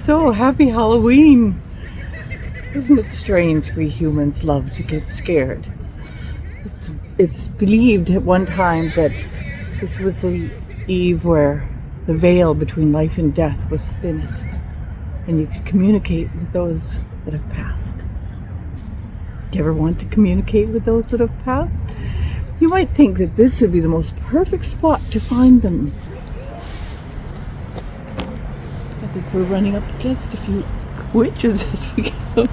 So happy Halloween! Isn't it strange we humans love to get scared? It's believed at one time that this was the eve where the veil between life and death was thinnest, and you could communicate with those that have passed. Do you ever want to communicate with those that have passed? You might think that this would be the most perfect spot to find them. I think we're running up against a few witches as we go.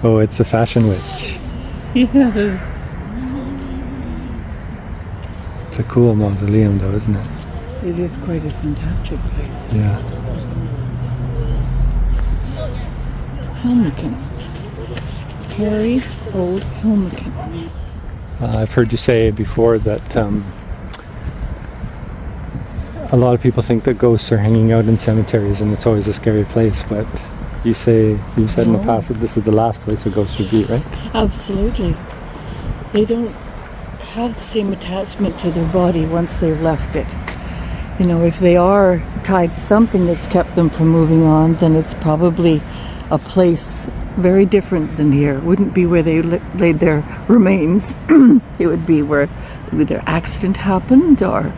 Oh, it's a fashion witch. Yes. It's a cool mausoleum though, isn't it? It is quite a fantastic place. Yeah. Helmcken. Very old Helmcken. I've heard you say before that a lot of people think that ghosts are hanging out in cemeteries and it's always a scary place, but you've said in the past that this is the last place a ghost would be, right? Absolutely. They don't have the same attachment to their body once they've left it. You know, if they are tied to something that's kept them from moving on, then it's probably a place very different than here. It wouldn't be where they laid their remains. It would be where either accident happened or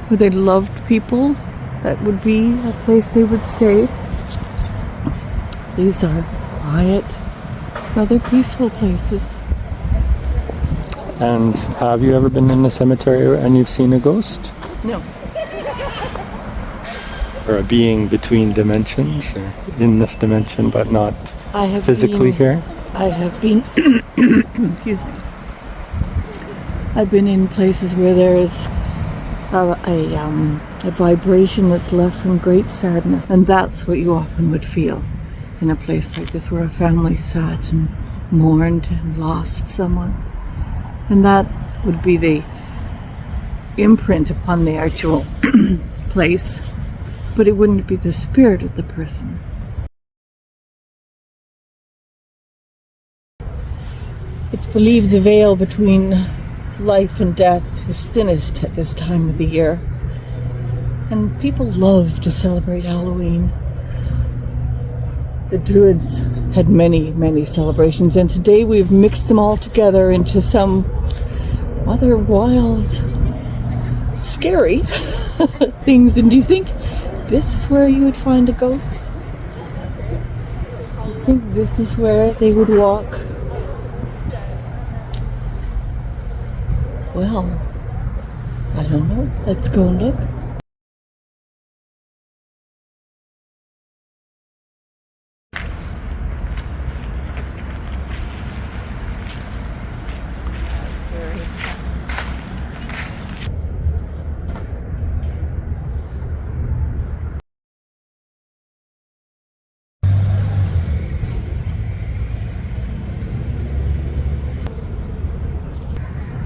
where they loved people. That would be a place they would stay. These are quiet, rather peaceful places. And have you ever been in a cemetery and you've seen a ghost? No. Or a being between dimensions, or in this dimension but not physically here? I have been, excuse me. I've been in places where there is a vibration that's left from great sadness, and that's what you often would feel in a place like this where a family sat and mourned and lost someone. And that would be the imprint upon the actual place, but it wouldn't be the spirit of the person. It's believed the veil between life and death is thinnest at this time of the year, and people love to celebrate Halloween. The Druids had many, many celebrations, and today we've mixed them all together into some other wild, scary things. And do you think this is where you would find a ghost? I think this is where they would walk. Well, I don't know. Let's go and look.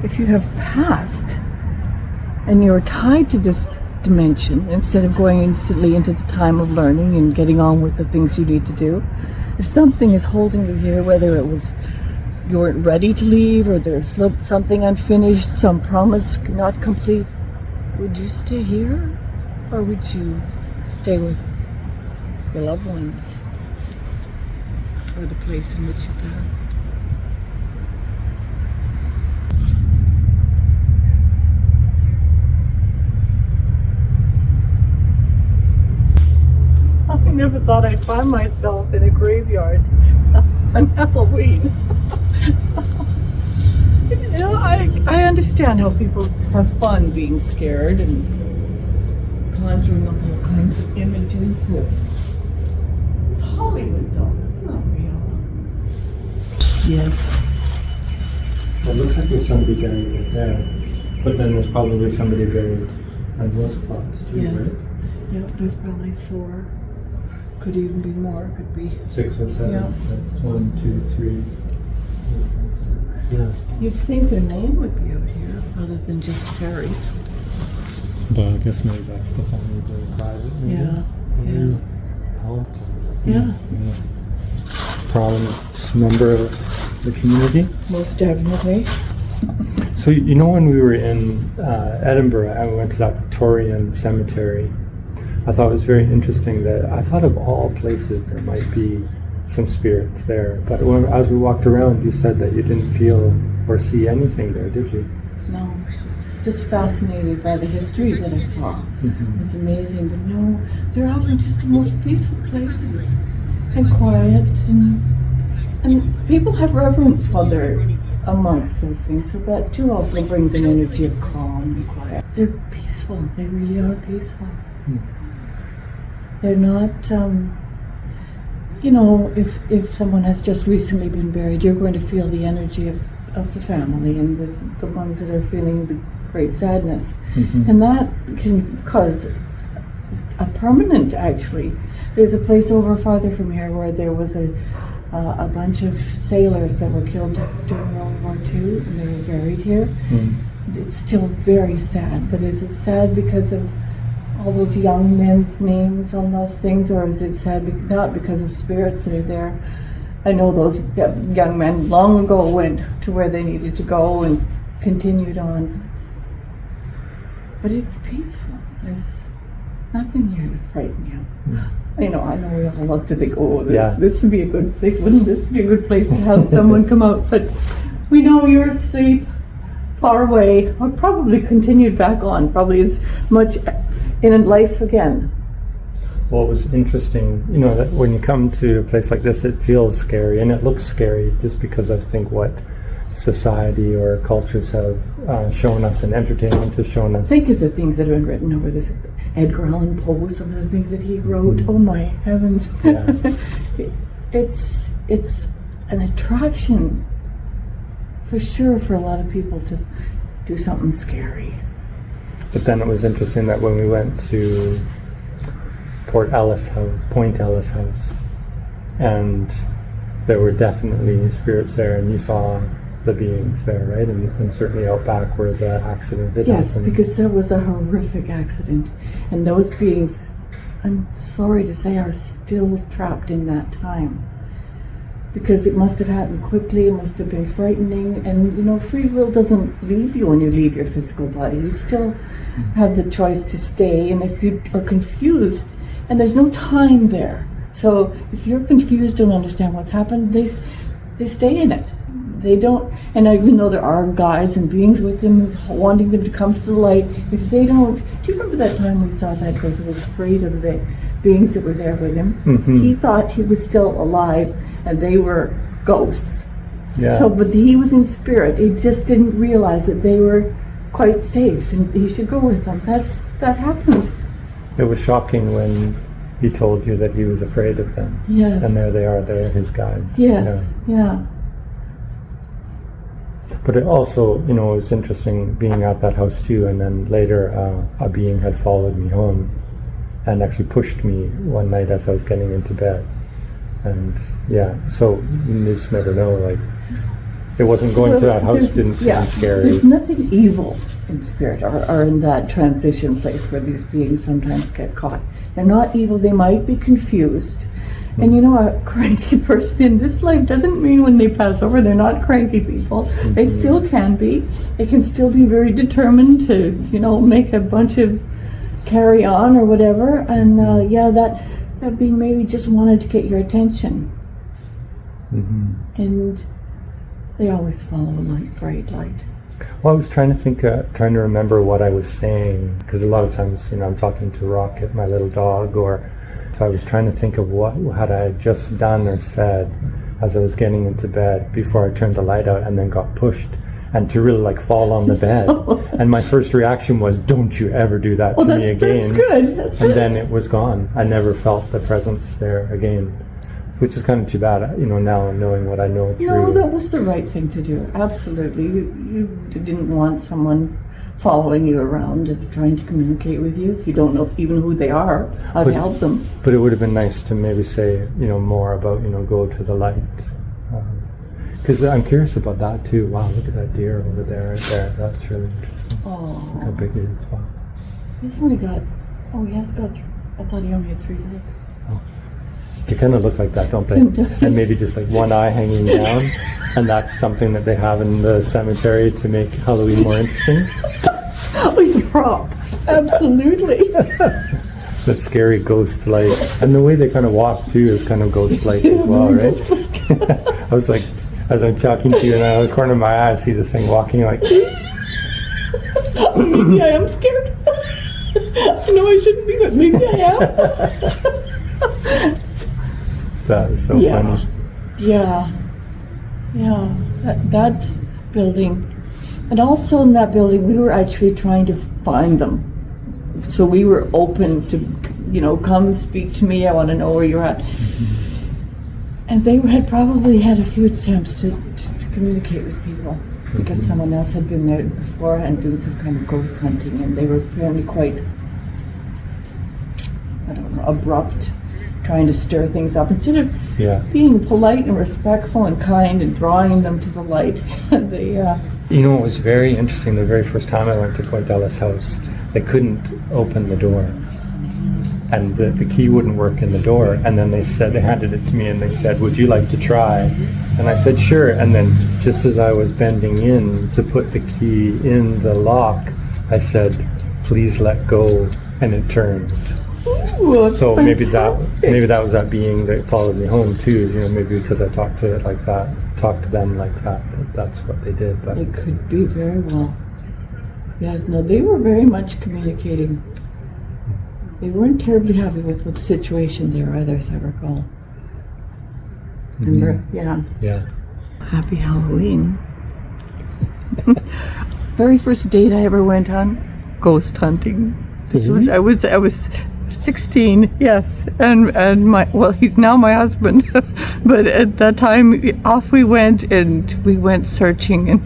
If you have passed and you're tied to this dimension, instead of going instantly into the time of learning and getting on with the things you need to do, if something is holding you here, whether it was you weren't ready to leave or there's something unfinished, some promise not complete, would you stay here or would you stay with your loved ones or the place in which you passed? I never thought I'd find myself in a graveyard on Halloween. You know, I understand how people have fun being scared and conjuring up all kinds of images. It's Hollywood though, it's not real. Yes. It looks like there's somebody buried right there, but then there's probably somebody buried at those plots too, right? Yeah, there's probably 4. Could even be more, could be 6 or 7. Yeah. That's 1, 2, 3. Yeah. You'd think their name would be out here, other than just fairies. But I guess maybe that's the family very private. Maybe. Yeah. Yeah. Prominent member of the community. Most definitely. So you know, when we were in Edinburgh, I went to that Victorian cemetery. I thought it was very interesting that I thought of all places there might be some spirits there, but as we walked around, you said that you didn't feel or see anything there, did you? No, just fascinated by the history that I saw. It was amazing, but no, they're often just the most peaceful places and quiet, and people have reverence while they're amongst those things, so that too also brings an energy of calm and quiet. They're peaceful, they really are peaceful. They're not, you know, if someone has just recently been buried, you're going to feel the energy of the family and the ones that are feeling the great sadness. And that can cause a permanent, actually. There's a place over farther from here where there was a bunch of sailors that were killed during World War II, and they were buried here. It's still very sad, but is it sad because of all those young men's names on those things, or is it sad not because of spirits that are there? I know those young men long ago went to where they needed to go and continued on. But it's peaceful. There's nothing here to frighten you. I know we all love to think, this would be a good place. Wouldn't this be a good place to have someone come out? But we know you're asleep, far away, or probably continued back on, probably as much in life again. Well, it was interesting, you know, that when you come to a place like this, it feels scary, and it looks scary just because I think what society or cultures have shown us, and entertainment has shown us. Think of the things that have been written over this. Edgar Allan Poe, some of the things that he wrote. Oh my heavens! Yeah. It's an attraction for sure for a lot of people to do something scary. But then it was interesting that when we went to Point Ellis House, and there were definitely spirits there, and you saw the beings there, right? And certainly out back where the accident had happened. Yes, because that was a horrific accident, and those beings, I'm sorry to say, are still trapped in that time. Because it must have happened quickly, it must have been frightening, and you know, free will doesn't leave you when you leave your physical body. You still have the choice to stay, and if you are confused, and there's no time there. So if you're confused, don't understand what's happened, they stay in it. They don't, and even though there are guides and beings with them wanting them to come to the light, if they don't, do you remember that time we saw that because he was afraid of the beings that were there with him? He thought he was still alive and they were ghosts. Yeah. So, but he was in spirit. He just didn't realize that they were quite safe and he should go with them. That happens. It was shocking when he told you that he was afraid of them. Yes. And there they are, they're his guides. Yes, yeah. But it also, you know, it was interesting being at that house too, and then later a being had followed me home and actually pushed me one night as I was getting into bed. And yeah, so you just never know, like, it wasn't going to that house didn't seem scary. There's nothing evil in spirit or in that transition place where these beings sometimes get caught. They're not evil, they might be confused. And you know, a cranky person in this life doesn't mean when they pass over they're not cranky people. They still can be. They can still be very determined to, you know, make a bunch of carry on or whatever. And that being maybe just wanted to get your attention. And they always follow light, bright light. Well, I was trying to remember what I was saying, because a lot of times, you know, I'm talking to Rocket, my little dog, so I was trying to think of what had I just done or said as I was getting into bed before I turned the light out and then got pushed and to really like fall on the bed. And my first reaction was, don't you ever do that to me again. That's good. And then it was gone. I never felt the presence there again, which is kind of too bad, you know, now knowing what I know through. No, that was the right thing to do. Absolutely. You didn't want someone following you around and trying to communicate with you if you don't know even who they are, how to help them. But it would have been nice to maybe say, you know, more about, you know, go to the light. Because I'm curious about that too. Wow, look at that deer over there, right there. That's really interesting. Oh. Look how big it is. Wow. He's only got, he has got, I thought he only had 3 legs. Oh. They kind of look like that, don't they? And maybe just like one eye hanging down, and that's something that they have in the cemetery to make Halloween more interesting. Oh, he's a prop. Absolutely. That scary ghost-like, and the way they kind of walk too is kind of ghost-like as well, right? I was like, as I'm talking to you, and out of the corner of my eye, I see this thing walking like. Maybe I am scared. I know I shouldn't be, but maybe I am. That is so funny. Yeah. That building, and also in that building, we were actually trying to find them. So we were open to, come speak to me. I want to know where you're at. Mm-hmm. And they had probably had a few attempts to communicate with people because someone else had been there beforehand doing some kind of ghost hunting, and they were apparently quite, abrupt, trying to stir things up instead of being polite and respectful and kind and drawing them to the light. They. It was very interesting. The very first time I went to Cordella's house, they couldn't open the door, and the key wouldn't work in the door. And then they handed it to me, and they said, "Would you like to try?" And I said, "Sure." And then just as I was bending in to put the key in the lock, I said, "Please let go," and it turned. Ooh, so fantastic. maybe that was that being that followed me home too. Maybe because I talked to it like that, talked to them like that. That's what they did. But it could be very well. Yes, no, they were very much communicating. They weren't terribly happy with the situation there either, as I recall. Remember? Yeah. Happy Halloween. Very first date I ever went on, ghost hunting. I was 16, yes, and he's now my husband, but at that time off we went, and we went searching and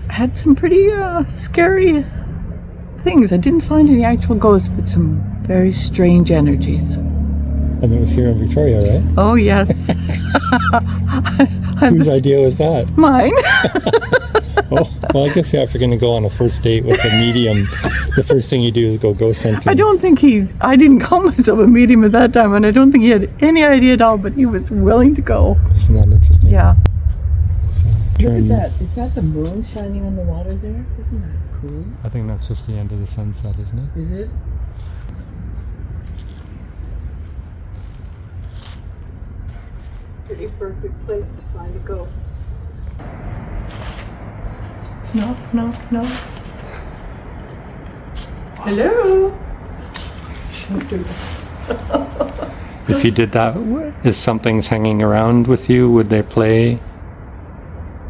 had some pretty scary things. I didn't find any actual ghosts, but some very strange energies. And it was here in Victoria, right? Oh yes. Whose idea was that? Mine. Oh, well, I guess if you're going to go on a first date with a medium, the first thing you do is go ghost hunting. I didn't call myself a medium at that time, and I don't think he had any idea at all, but he was willing to go. Isn't that interesting? Yeah. So, look at that. Is that the moon shining on the water there? Isn't that cool? I think that's just the end of the sunset, isn't it? Is it? Pretty perfect place to find a ghost. No. Hello? Shouldn't do that. If you did that, if something's hanging around with you, would they play?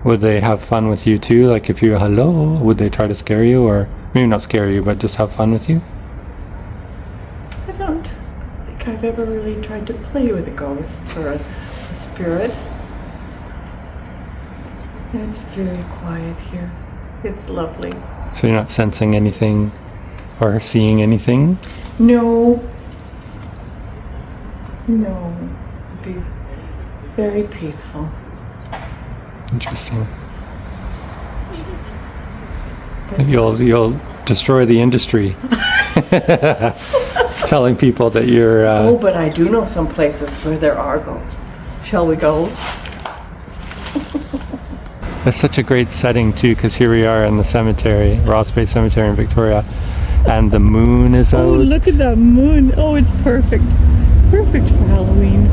Would they have fun with you too? Like if you're hello, would they try to scare you, or maybe not scare you, but just have fun with you? I don't think I've ever really tried to play with a ghost or a spirit. And it's very quiet here. It's lovely. So you're not sensing anything or seeing anything? No. It'd be very peaceful. Interesting. You'll destroy the industry. Telling people that you're... Oh, but I do know some places where there are ghosts. Shall we go? That's such a great setting too, because here we are in the cemetery, Ross Bay Cemetery in Victoria, and the moon is out. Oh, look at that moon. Oh, it's perfect. Perfect for Halloween.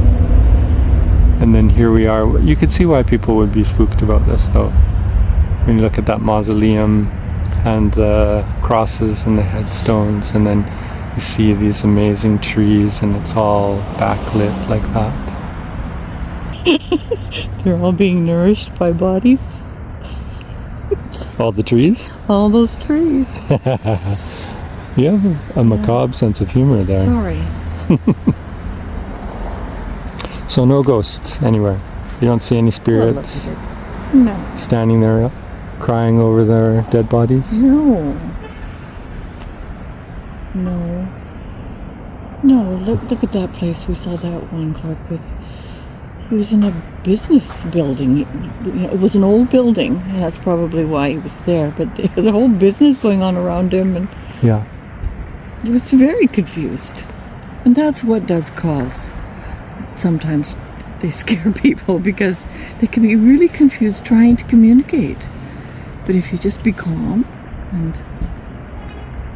And then here we are. You could see why people would be spooked about this though. When you look at that mausoleum and the crosses and the headstones, and then you see these amazing trees, and it's all backlit like that. They're all being nourished by bodies. All the trees? All those trees. You have a macabre sense of humor there. Sorry. So no ghosts anywhere? You don't see any spirits No. standing there crying over their dead bodies? No. Look at that place. We saw that one, Clark, with... He was in a business building. It was an old building, and that's probably why he was there. But there was a whole business going on around him, and Yeah. he was very confused. And that's what does cause sometimes they scare people because they can be really confused trying to communicate. But if you just be calm and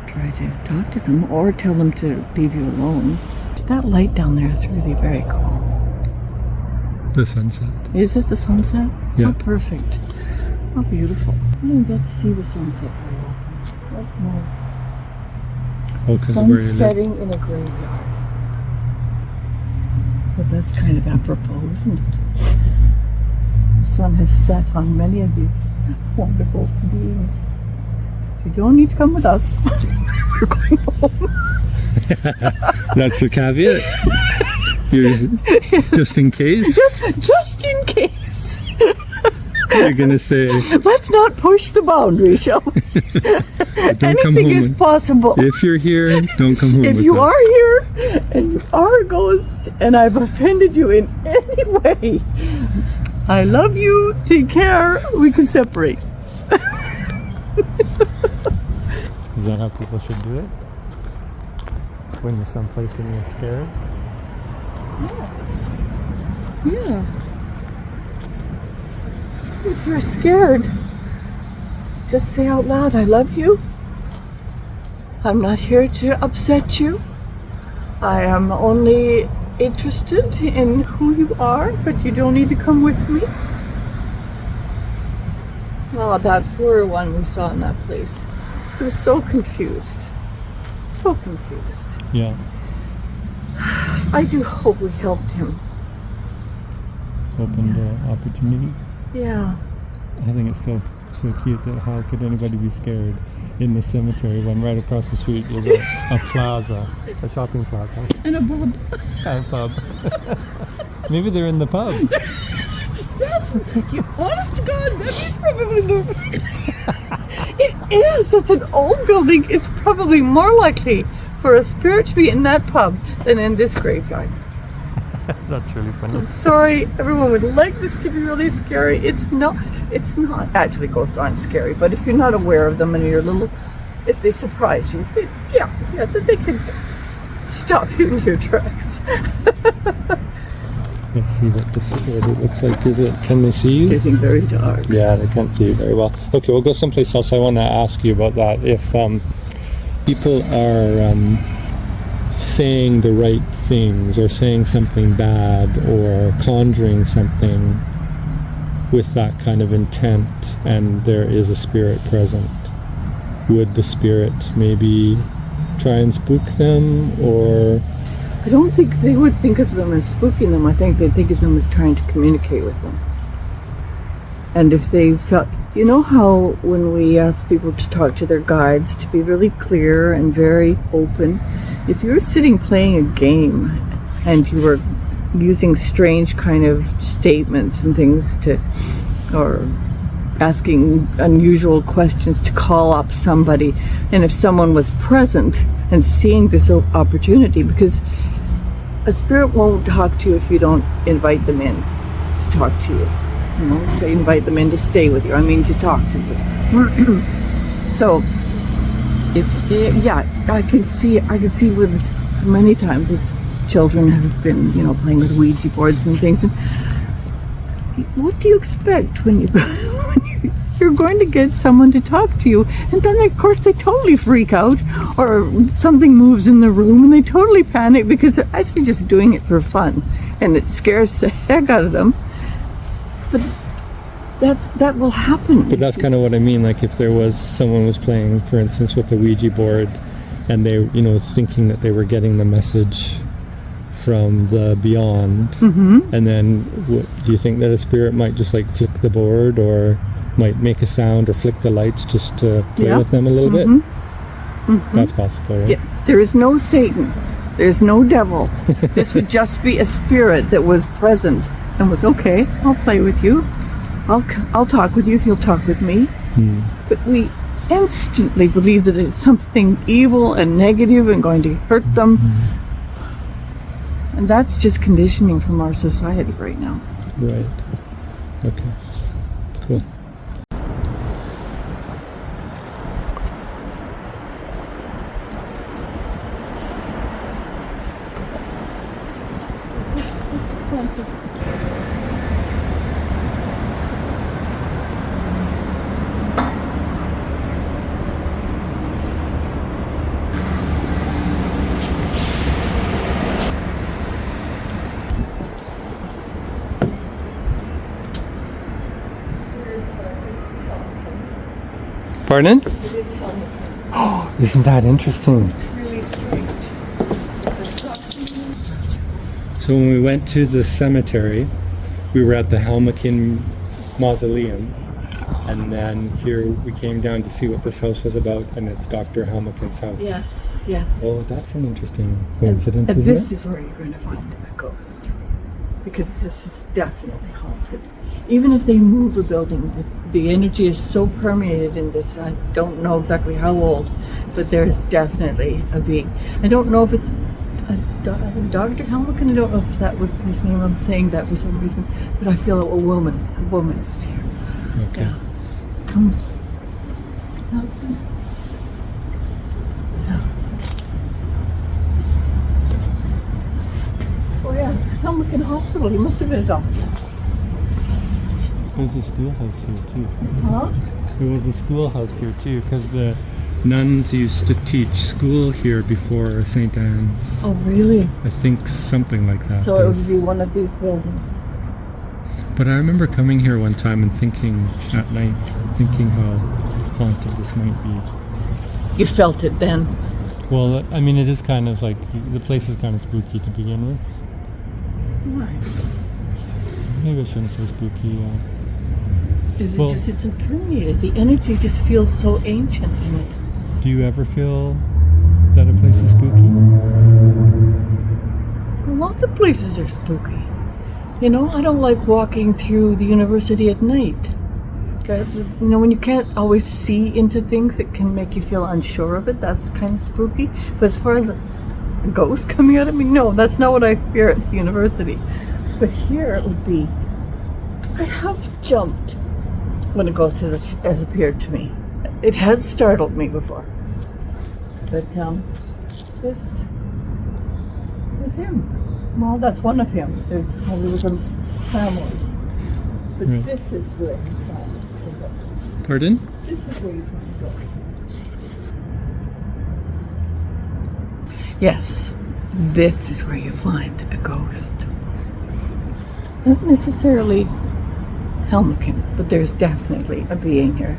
try to talk to them or tell them to leave you alone. That light down there is really very cool. The sunset. Is it the sunset? Yeah. How perfect. How beautiful. I didn't get to see the sunset very often. What more? Oh, because Sun where you live. setting in a graveyard. But that's kind of apropos, isn't it? The sun has set on many of these wonderful beings. You don't need to come with us. We're going home. That's the caveat. Just in case. Just in case. You're gonna say, let's not push the boundary, shall we? don't come Anything home. is possible. If you're here, don't come home If with you us. are here and you are a ghost and I've offended you in any way, I love you. Take care. We can separate. Is that how people should do it? When you're someplace and you're scared? Yeah. If you're scared, just say out loud, I love you. I'm not here to upset you. I am only interested in who you are, but you don't need to come with me. Oh, that poor one we saw in that place. He was so confused. So confused. Yeah. I do hope we helped him. Opened opportunity. Yeah. I think it's so cute that how could anybody be scared in the cemetery when right across the street is a plaza, a shopping plaza. And a pub. And a pub. Maybe they're in the pub. That's, honest to God, that is probably the... It is. That's an old building. It's probably more likely for a spirit to be in that pub than in this graveyard. That's really funny. I'm sorry, everyone would like this to be really scary. It's not. Actually, ghosts aren't scary, but if you're not aware of them and you're if they surprise you, then they can stop you in your tracks. Let's see what it looks like. Can they see you? Getting very dark. Yeah, they can't see you very well. Okay, we'll go someplace else. I want to ask you about that. If people are saying the right things or saying something bad or conjuring something with that kind of intent and there is a spirit present, would the spirit maybe try and spook them? Or I don't think they would think of them as spooking them. I think they'd think of them as trying to communicate with them. And if they felt, you know how when we ask people to talk to their guides, to be really clear and very open, if you were sitting playing a game and you were using strange kind of statements and things or asking unusual questions to call up somebody, and if someone was present and seeing this opportunity, because a spirit won't talk to you if you don't invite them in to talk to you. You know, say invite them in to stay with you. I mean to talk to you. So, I can see with so many times with children have been, playing with Ouija boards and things. And what do you expect when you're going to get someone to talk to you, and then of course they totally freak out, or something moves in the room and they totally panic because they're actually just doing it for fun, and it scares the heck out of them. But that will happen. But that's kind of what I mean. Like if someone was playing, for instance, with the Ouija board, and they, thinking that they were getting the message from the beyond, and then do you think that a spirit might just like flick the board, or might make a sound, or flick the lights just to play with them a little bit? That's possible, right? Yeah. There is no Satan. There's no devil. This would just be a spirit that was present and was okay. I'll play with you. I'll talk with you if you'll talk with me. But we instantly believe that it's something evil and negative and going to hurt them. And that's just conditioning from our society right now. Right. Okay. Cool. Pardon? It is Helmcken. Oh, isn't that interesting? It's really strange. So when we went to the cemetery, we were at the Helmcken mausoleum, and then here we came down to see what this house was about, and it's Dr. Helmcken's house. Yes, yes. Oh, that's an interesting coincidence, And isn't this it? is where you're going to find a ghost. Because this is definitely haunted. Even if they move a building, the energy is so permeated in this. I don't know exactly how old, but there's definitely a being. I don't know if it's Dr. Helmcken. I don't know if that was his name. I'm saying that for some reason, but I feel a woman is here. Okay. Yeah. Comes. Oh yeah, Helmcken Hospital. He must have been a doctor. There's a schoolhouse here too. Huh? There was a schoolhouse here too, because the nuns used to teach school here before St. Anne's. Oh really? I think something like that. So it would be one of these buildings. But I remember coming here one time and thinking at night, thinking how haunted this might be. You felt it then. Well, I mean, it is kind of like, the place is kind of spooky to begin with. Right. Maybe I shouldn't say spooky. Is it Well- just, it's so permeated. The energy just feels so ancient in it. Do you ever feel that a place is spooky? Lots of places are spooky. You know, I don't like walking through the university at night. You know, when you can't always see into things, it can make you feel unsure of it. That's kind of spooky. But as far as a ghost coming out of me, no, that's not what I fear at the university. But here it would be, I have jumped when a ghost has appeared to me. It has startled me before. But this is him. Well, that's one of him. There probably was a family. But Right. this is where you find the ghost. Pardon? This is where you find the ghost. Yes, this is where you find a ghost. Not necessarily Helmcken, but there's definitely a being here.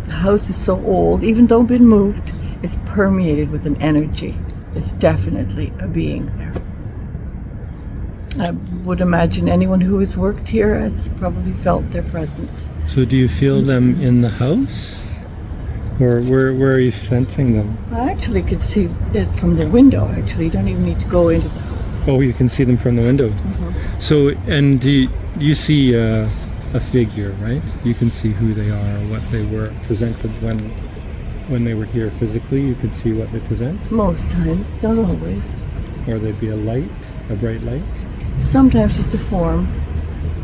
The house is so old, even though been moved, it's permeated with an energy. There's definitely a being there. I would imagine anyone who has worked here has probably felt their presence. So do you feel them in the house? Or where are you sensing them? I actually could see it from the window, actually. You don't even need to go into the house. Oh, you can see them from the window. So, and do you see a figure, right? You can see who they are, what they were presented when they were here physically. You could see what they present. Most times, not always. Or they'd be a light, a bright light. Sometimes just a form.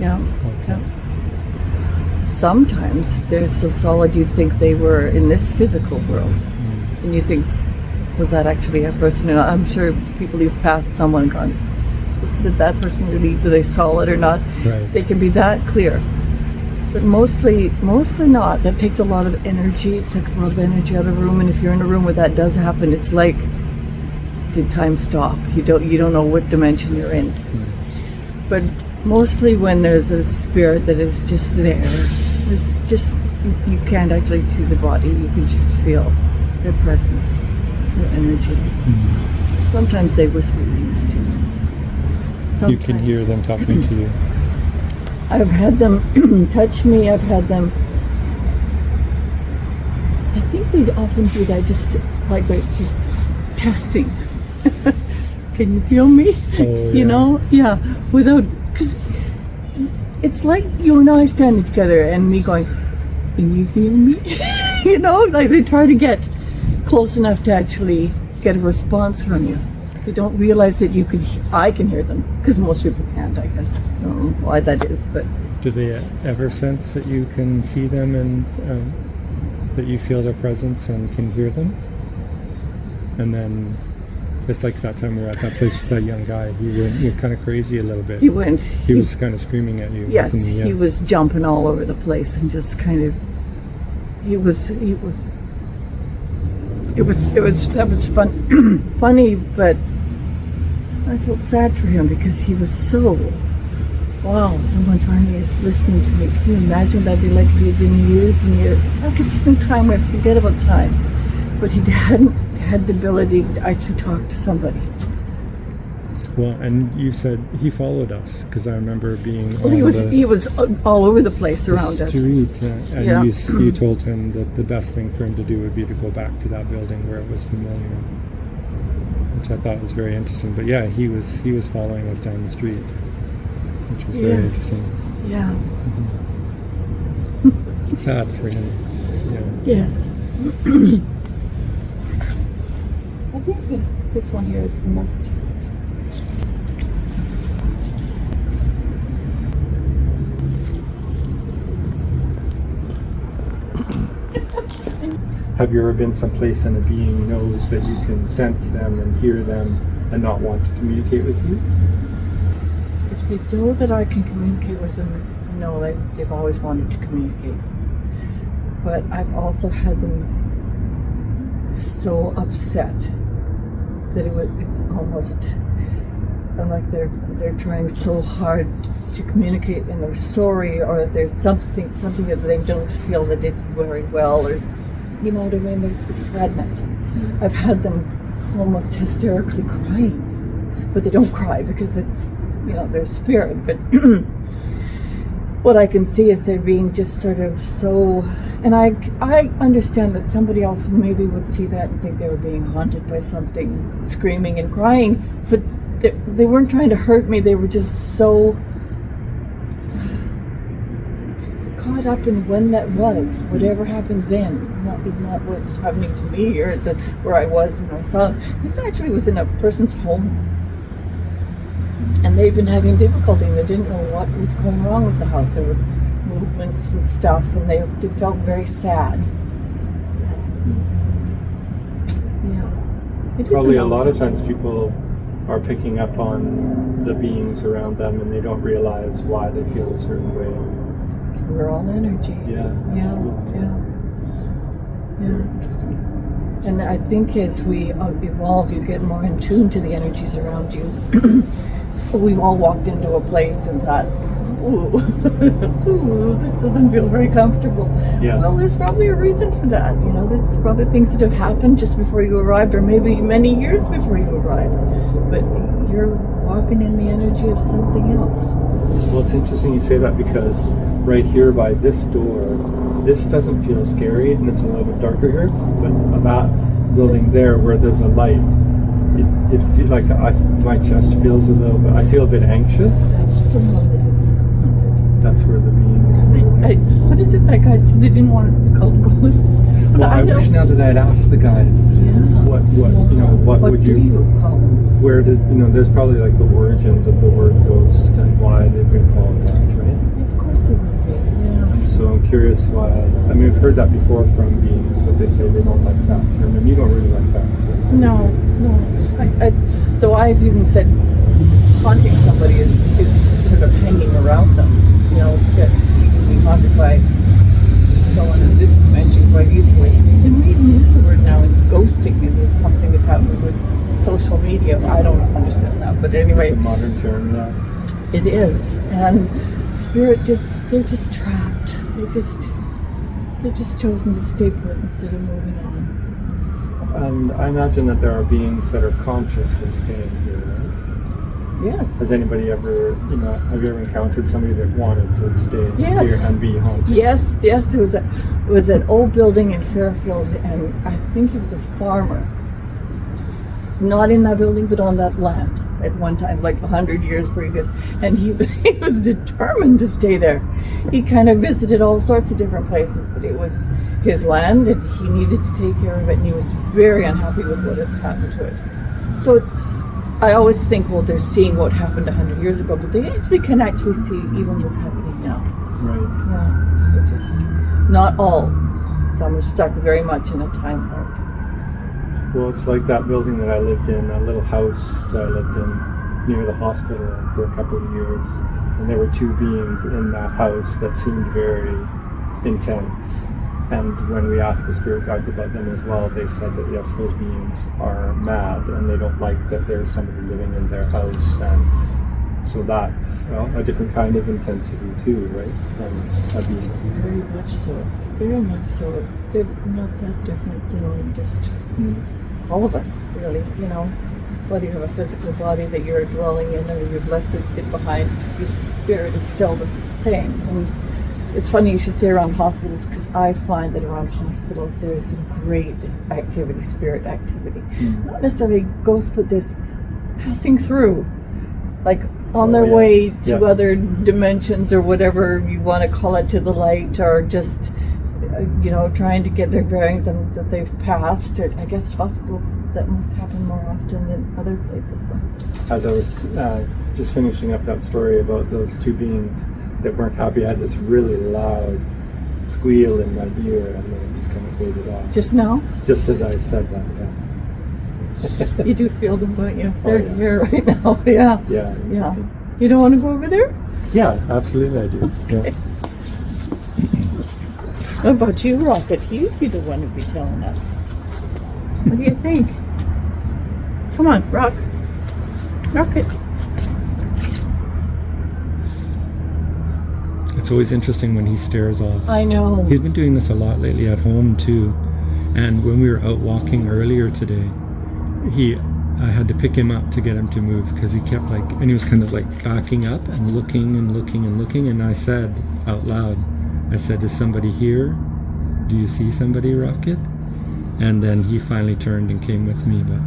Yeah. Okay. Yeah. Sometimes they're so solid you'd think they were in this physical world. And you think, was that actually a person? And I'm sure people who've passed someone gone, did that person really, were they solid or not? Right. They can be that clear. But mostly not. That takes a lot of energy. It takes a lot of energy out of a room. And if you're in a room where that does happen, it's like, did time stop? You don't know what dimension you're in. But mostly when there's a spirit that is just there, it's just, you can't actually see the body. You can just feel their presence, their energy. Sometimes they whisper things too. You can hear them talking to you. I've had them touch me. I've had them. I think they often do that just like they're testing. Can you feel me? Oh, You yeah. know? Yeah. Without, because it's like you and I standing together and me going, can you feel me? You know, like they try to get close enough to actually get a response from you. They don't realize that you can. I can hear them because most people can't. I guess I don't know why that is, but Do they ever sense that you can see them and that you feel their presence and can hear them? And then It's like that time we were at that place with that young guy. He went kind of crazy a little bit. He went. He was kind of screaming at you. Yes, Yeah. he was jumping all over the place and just kind of. It was fun, funny, but I felt sad for him because he was so. Wow, someone finally is listening to me. Can you imagine what that'd be like if he had been years and years? I guess there's no time. I forget about time, but he hadn't had the ability to actually talk to somebody. Well, and you said he followed us because I remember being. Well, he was all over the place around us. Street, and Yeah. you told him that the best thing for him to do would be to go back to that building where it was familiar, which I thought was very interesting. But yeah, he was following us down the street, which was very interesting. Yeah. Sad for him. Yeah. Yes. I think this one here is the most. Have you ever been someplace and a being knows that you can sense them and hear them and not want to communicate with you? If they know that I can communicate with them, no, they've always wanted to communicate. But I've also had them so upset that it's almost like they're trying so hard to communicate and they're sorry, or there's something that they don't feel they did very well, or you know what I mean, there's the sadness. I've had them almost hysterically crying, but they don't cry because it's, you know, their spirit. But what I can see is they're being just sort of so, and I understand that somebody else maybe would see that and think they were being haunted by something, screaming and crying, but they weren't trying to hurt me. They were just so caught up in when that was, whatever happened then, not what's happening to me or where I was when I saw it. This actually was in a person's home, and they've been having difficulty, and they didn't know what was going wrong with the house. There were movements and stuff, and they felt very sad. Yeah. Probably a lot of times people are picking up on the beings around them and they don't realize why they feel a certain way. We're all energy. Yeah. And I think as we evolve, you get more in tune to the energies around you. We've all walked into a place and thought, ooh, this doesn't feel very comfortable. Yeah. Well, there's probably a reason for that. You know, there's probably things that have happened just before you arrived, or maybe many years before you arrived. But you're walking in the energy of something else. Well, it's interesting you say that because right here by this door, this doesn't feel scary, and it's a little bit darker here, but that building there where there's a light, it feels like my chest feels a little bit, I feel a bit anxious. That's the one that is haunted. That's where the being is. What is it that guy said they didn't want it called ghosts? Well, I wish now that I'd asked the guy, what would you call them? Where did, there's probably like the origins of the word ghost and why they've been called that, right? Of course they would be, yeah. So I'm curious why, we've heard that before from beings, that they say they don't like that term, and you don't really like that term. No. Though I've even said haunting somebody is sort of hanging around them, that you can be haunted by someone in this dimension quite easily. And we even use the word now in ghosting. It is something that happens with social media. I don't understand that, but anyway. It's a modern term, yeah. It is. And spirit they're just trapped. They've just chosen to stay put instead of moving on. And I imagine that there are beings that are consciously staying here, right? Yes. Has anybody ever, have you ever encountered somebody that wanted to stay Yes. here and be haunted? Yes. There was an old building in Fairfield, and I think he was a farmer. Not in that building, but on that land at one time, like 100 years previous. And he was determined to stay there. He kind of visited all sorts of different places, but it was his land, and he needed to take care of it, and he was very unhappy with what has happened to it. So I always think, well, they're seeing what happened 100 years ago, but they can actually see even what's happening now. Right. Yeah, which is not all. Some are stuck very much in a time warp. Well, it's like that building that I lived in, a little house that I lived in near the hospital for a couple of years. And there were two beings in that house that seemed very intense. And when we asked the spirit guides about them as well, they said that yes, those beings are mad and they don't like that there's somebody living in their house. And so that's a different kind of intensity too, right? From a being. Very much so. Very much so. They're not that different than just all of us, really. You know, whether you have a physical body that you're dwelling in or you've left it behind, your spirit is still the same. And it's funny you should say around hospitals, because I find that around hospitals there's some great activity, spirit activity. Not necessarily ghosts, but there's passing through, like on their way to other dimensions or whatever you want to call it, to the light, or just trying to get their bearings and that they've passed. Or I guess hospitals, that must happen more often than other places. So. As I was just finishing up that story about those two beings that weren't happy, I had this really loud squeal in my ear, and then it just kind of faded off. Just now? Just as I said that, yeah. You do feel them, don't you? They're here right now. Yeah. Yeah. Interesting. You don't want to go over there? Yeah, absolutely I do. Okay. Yeah. What about you, Rocket? You'd be the one who'd be telling us. What do you think? Come on, Rocket. It's always interesting when he stares off. I know. He's been doing this a lot lately at home too. And when we were out walking earlier today, I had to pick him up to get him to move, because he kept and he was kind of backing up and looking and looking and looking. And I said out loud, I said, "Is somebody here? Do you see somebody, Rocket?" And then he finally turned and came with me. But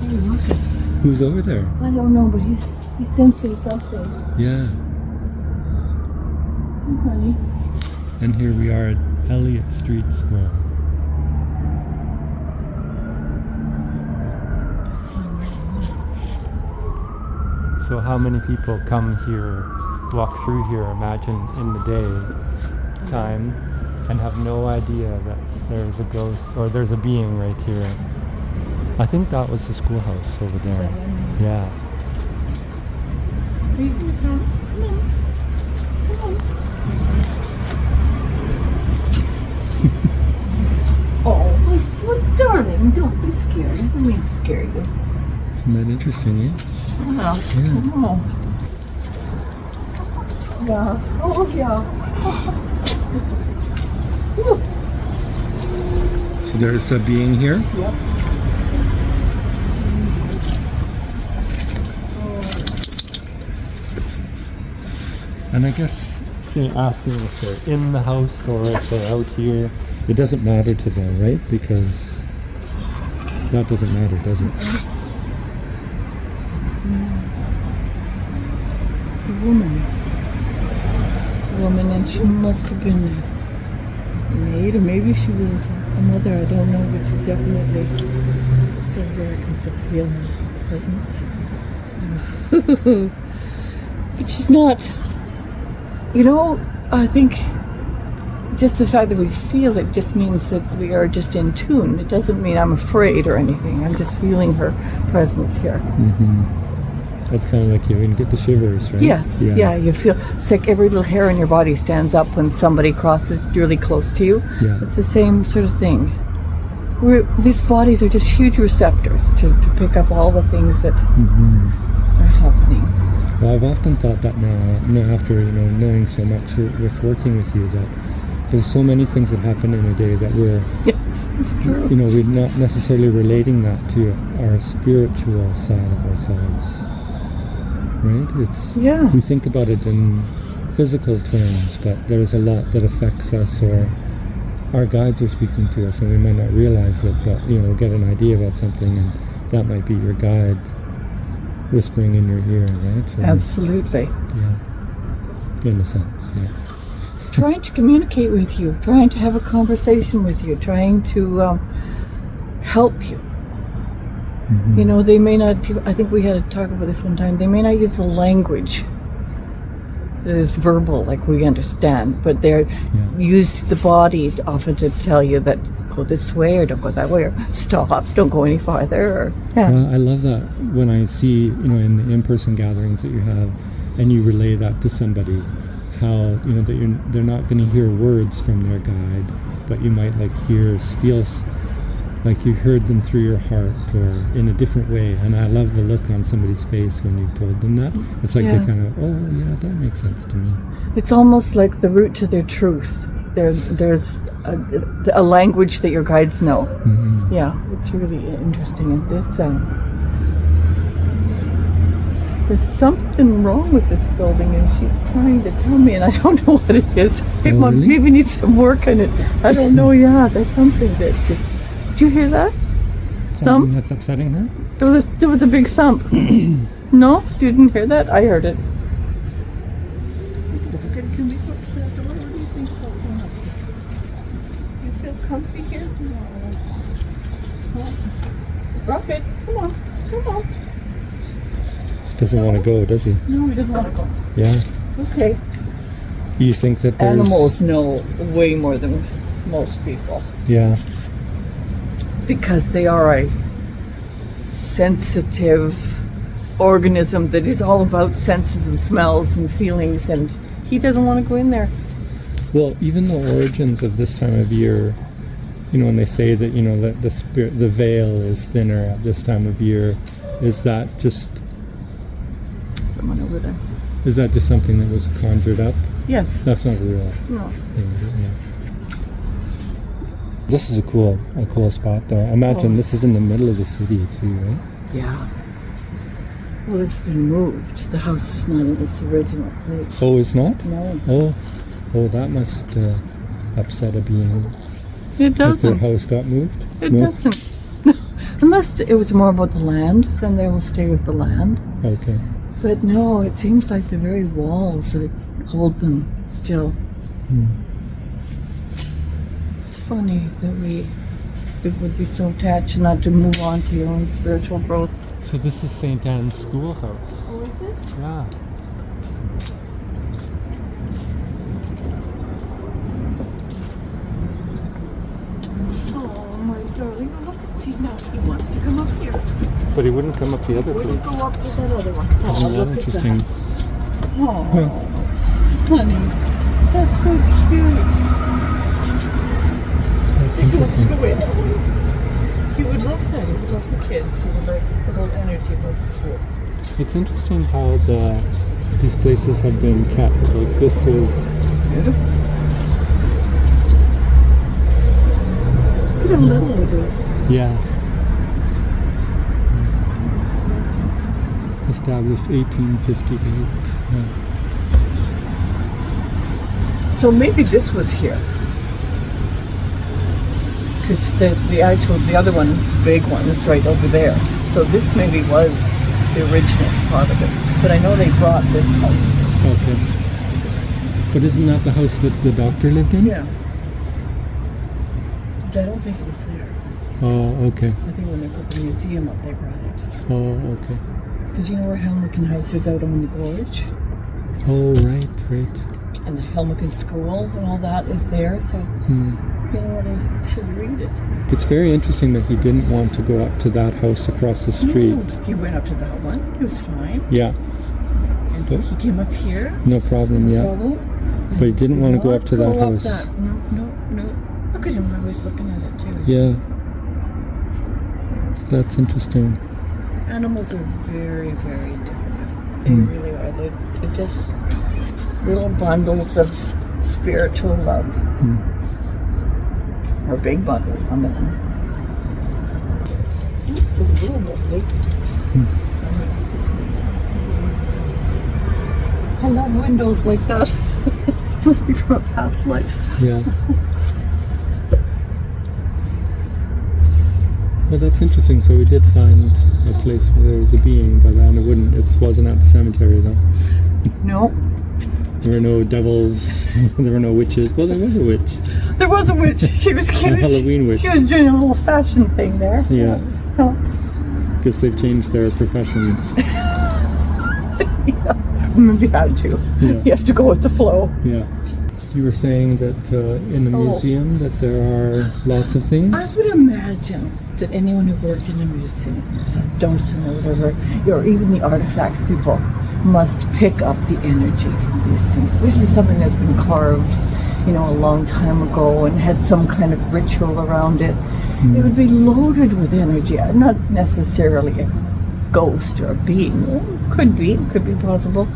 Hey, Rocket. Who's over there? I don't know, but he's sensing something. Yeah. Oh, honey. And here we are at Elliott Street Square. So how many people come here, walk through here, imagine in the day time, and have no idea that there's a ghost or there's a being right here? I think that was the schoolhouse over there. Yeah. Are you going to come? Come on. Oh, darling, don't be scared. I don't mean to scare you. Isn't that interesting, eh? Wow. Yeah. Oh. Yeah. Oh, yeah. So there's a being here? Yep. And I guess, asking if they're in the house or if they're out here, it doesn't matter to them, right? Because that doesn't matter, does it? It's a woman. A woman, and she must have been a maid, or maybe she was a mother, I don't know, but she's definitely still here. I can still feel her presence. But she's not, I think just the fact that we feel it just means that we are just in tune. It doesn't mean I'm afraid or anything. I'm just feeling her presence here. Mm-hmm. That's kind of like you get the shivers, right? Yes, yeah, you feel it's like every little hair in your body stands up when somebody crosses really close to you. Yeah. It's the same sort of thing. These bodies are just huge receptors to pick up all the things that are happening. Well, I've often thought that now after knowing so much with working with you, that there's so many things that happen in a day that we're it's true. We're not necessarily relating that to our spiritual side of ourselves. Right? We think about it in physical terms, but there's a lot that affects us, or our guides are speaking to us and we might not realize it, but we'll get an idea about something and that might be your guide whispering in your ear, right? So, absolutely. Yeah. In a sense, yeah. Trying to communicate with you, trying to have a conversation with you, trying to help you. Mm-hmm. They may not, I think we had to talk about this one time, they may not use the language that is verbal like we understand, but they're use the body often to tell you that go this way or don't go that way or stop, don't go any farther. Or, yeah. I love that when I see, in the in-person gatherings that you have, and you relay that to somebody, how, that they're not going to hear words from their guide, but you might feel like you heard them through your heart or in a different way. And I love the look on somebody's face when you told them that. It's like they kind of, oh yeah, that makes sense to me. It's almost like the route to their truth. There's a language that your guides know. Mm-hmm. Yeah, it's really interesting. And there's something wrong with this building, and she's trying to tell me, and I don't know what it is. It really? Maybe needs some work on it. I don't know. Yeah, there's something that just. Did you hear that? Something that's upsetting her? There was a big thump. No, you didn't hear that? I heard it. Can we go to that door? What do you think? You feel comfy here? No. Rocket, come on. Doesn't want to go, does he? No, he doesn't want to go. Yeah. Okay. You think that there's... Animals know way more than most people. Yeah. Because they are a sensitive organism that is all about senses and smells and feelings, and he doesn't want to go in there. Well, even the origins of this time of year, when they say that, that the veil is thinner at this time of year, is that just... Someone over there. Is that just something that was conjured up? Yes. That's not real. No. Thing, yeah. This is a cool spot, though. I imagine this is in the middle of the city, too, right? Yeah. Well, it's been moved. The house is not in its original place. Oh, it's not? No. Oh, that must upset a being. It doesn't. If their house got moved? It doesn't. No. Unless it was more about the land, then they will stay with the land. Okay. But no, it seems like the very walls that hold them still. It's funny that we would be so attached not to move on to your own spiritual growth. So this is St. Anne's schoolhouse. Oh, is it? Yeah. Oh, my darling. Oh, look and see now. He wants to come up here. But he wouldn't come up the other place. Wouldn't go up to that other one. Oh, look interesting. at that. Oh, honey. That's so cute. That's He wants to interesting. go in. He would love that. He would love the kids. He would like the whole energy about school. It's interesting how these places have been kept. Like this is Beautiful. Look at how little it is. Yeah. Established 1858. Yeah. So maybe this was here. Because the other one, the big one, is right over there. So this maybe was the original part of it. But I know they brought this house. Okay. But isn't that the house that the doctor lived in? Yeah. But I don't think it was there. Oh, okay. I think when they put the museum up, they brought it. Oh, okay. Because you know where Helmcken House is out on the gorge? Oh, right. And the Helmcken School and all that is there. So, you know what, I should read it. It's very interesting that he didn't want to go up to that house across the street. No, he went up to that one. It was fine. Yeah. And he came up here. No problem, yeah. Problem. But he didn't want to go up to that house. No. Look at him always looking at it too. Yeah. That's interesting. Animals are very, very intuitive. They really are. They're just little bundles of spiritual love. Or big bundles, some of them. It's a little bit big. I love windows like that. Must be from a past life. Yeah. Well, that's interesting. So we did find a place where there was a being, but it wasn't at the cemetery though. No. There were no devils. There were no witches. Well, there was a witch. There was a witch. She was cute. A Halloween witch. She was doing a little fashion thing there. Yeah. Oh. Because they've changed their professions. Yeah. Maybe you had to. Yeah. You have to go with the flow. Yeah. You were saying that in the museum that there are lots of things? I would imagine that anyone who worked in a museum, Dawson or whatever, or even the artifacts people, must pick up the energy from these things, especially something that's been carved, you know, a long time ago and had some kind of ritual around it. It would be loaded with energy, not necessarily a ghost or a being. Could be possible,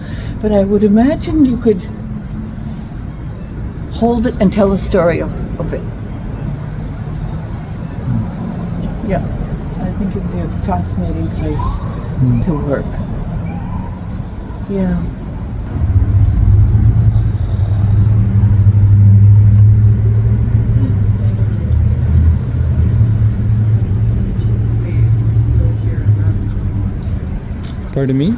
but I would imagine you could hold it and tell a story of it. Yeah, I think it would be a fascinating place to work. Yeah. Pardon me?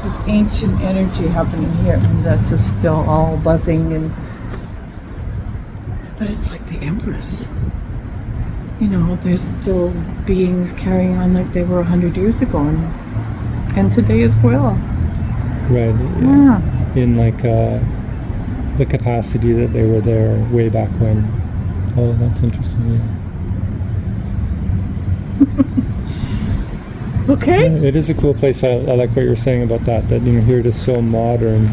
This ancient energy happening here, and that's just still all buzzing, and but it's like the Empress. You know, there's still beings carrying on like they were 100 years ago, and today as well. Right. Yeah. In like the capacity that they were there way back when. Oh, that's interesting. Yeah. Okay. Yeah, it is a cool place. I like what you're saying about that. That, you know, here it is so modern,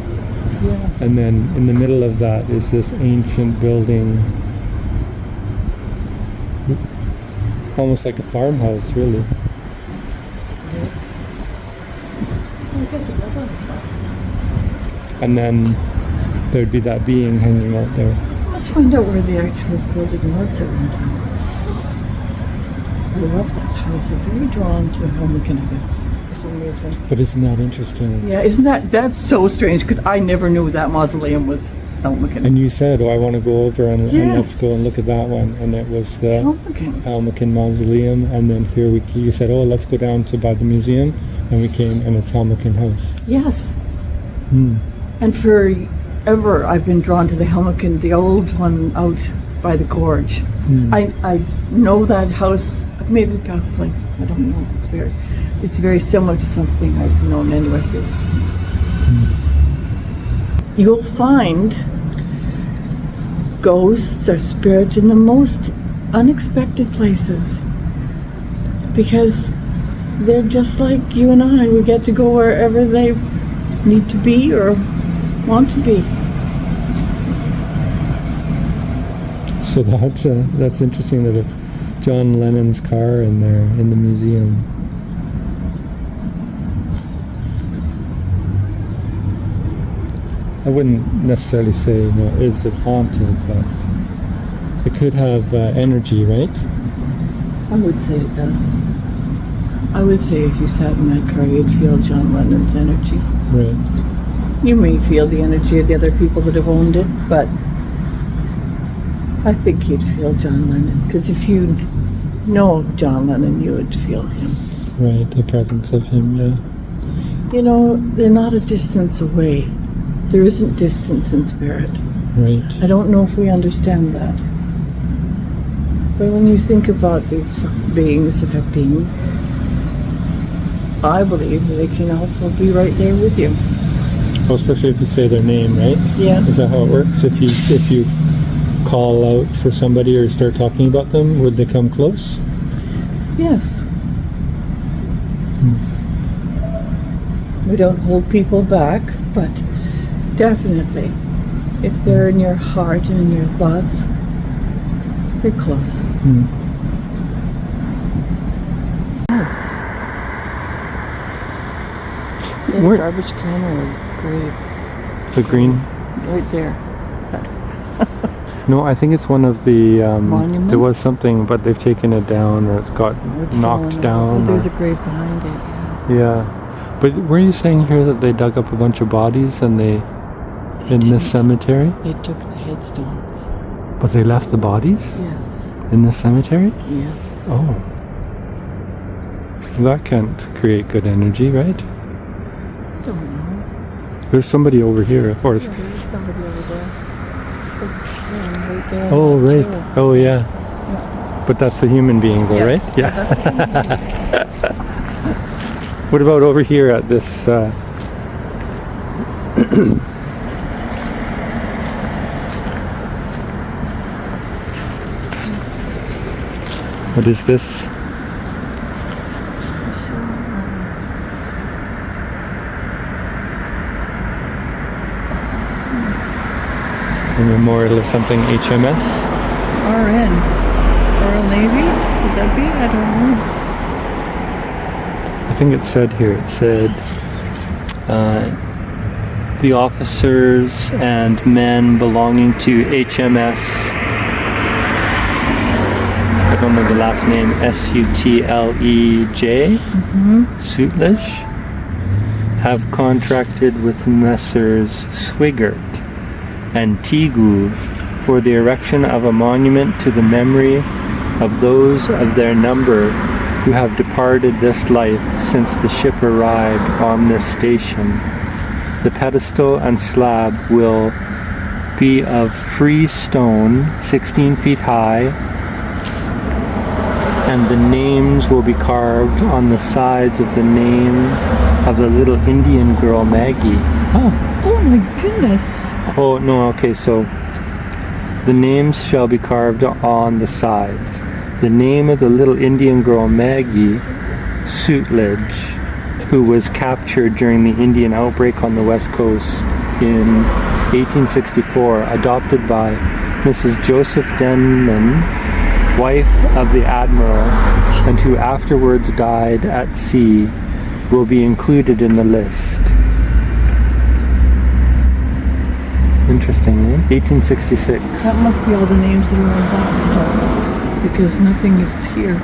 Yeah. and then in the middle of that is this ancient building, almost like a farmhouse, really. It is. Well, I guess it was on the farm. And then there'd be that being hanging out there. Let's find out where the actual building was around here. I love that house. I'm very drawn to Helmcken House for some reason. But isn't that interesting? Yeah, that's so strange, because I never knew that mausoleum was Helmcken. And you said, "Oh, I want to go over and Yes. let's go and look at that one." And it was the Helmcken. Helmcken Mausoleum. And then here you said, "Oh, let's go down to by the museum," and we came, and it's Helmcken House. Yes. Hmm. And forever I've been drawn to the Helmcken, the old one out by the gorge. I know that house, maybe past life, I don't know. It's very similar to something I've known anyway. You'll find ghosts or spirits in the most unexpected places, because they're just like you and I. We get to go wherever they need to be or want to be. So that's interesting that it's John Lennon's car in there in the museum. I wouldn't necessarily say, you know, is it haunted, but it could have energy, right? I would say it does. I would say if you sat in that car, you'd feel John Lennon's energy. Right. You may feel the energy of the other people that have owned it, but I think you'd feel John Lennon. Because if you know John Lennon, you would feel him. Right, the presence of him, yeah. You know, they're not a distance away. There isn't distance in spirit. Right. I don't know if we understand that. But when you think about these beings that have been, I believe they can also be right there with you. Well, especially if you say their name, right? Yeah. Is that how it works? If you call out for somebody or start talking about them, would they come close? Yes. We don't hold people back, but definitely, if they're in your heart and in your thoughts, they're close. Yes. Is that a garbage can or a grave? The green? Right there. No, I think it's one of the Monument? there was something, but they've taken it down, or it's got It's knocked fallen down. over. or- There's a grave behind it. Yeah. But were you saying here that they dug up a bunch of bodies and in didn't. this cemetery? They took the headstones. But they left the bodies Yes. in this cemetery? Yes. Oh. That can't create good energy, right? Don't know. There's somebody over here, of course. Yeah, there's somebody over there. Right there. Oh, right. Too. Oh, yeah. But that's a human being, though, Yes. right? Yeah. What about over here at this? What is this? A memorial of something, HMS? RN. Royal Navy? Would that be? I don't know. I think it said here, it said the officers and men belonging to HMS, I don't know the last name, Sutlej, Sutlej, have contracted with Messrs. Swigert and Teague for the erection of a monument to the memory of those of their number who have departed this life since the ship arrived on this station. The pedestal and slab will be of free stone, 16 feet high, and the names will be carved on the sides of the name of the little Indian girl Maggie. Oh my goodness. Oh, no, okay, so the names shall be carved on the sides. The name of the little Indian girl Maggie Sutlej, who was captured during the Indian outbreak on the west coast in 1864, adopted by Mrs. Joseph Denman, wife of the Admiral, and who afterwards died at sea, will be included in the list. Interesting, eh? 1866. That must be all the names that are on that stuff. Because nothing is here.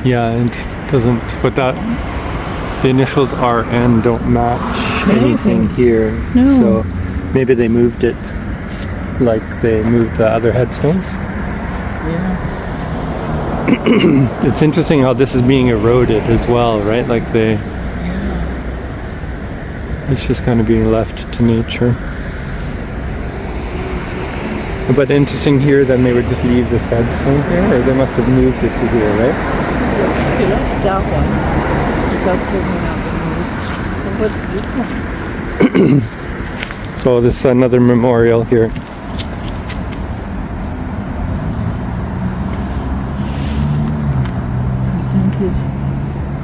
Yeah, it doesn't, but that, the initials RN don't match anything here. No. So maybe they moved it like they moved the other headstones. Yeah. It's interesting how this is being eroded as well, right? Like it's just kind of being left to nature. But interesting here, then they would just leave this headstone here, or they must have moved it to here, right? Okay, that's that one. That's certainly not been moved. And what's this one? Oh, this is another memorial here. Presented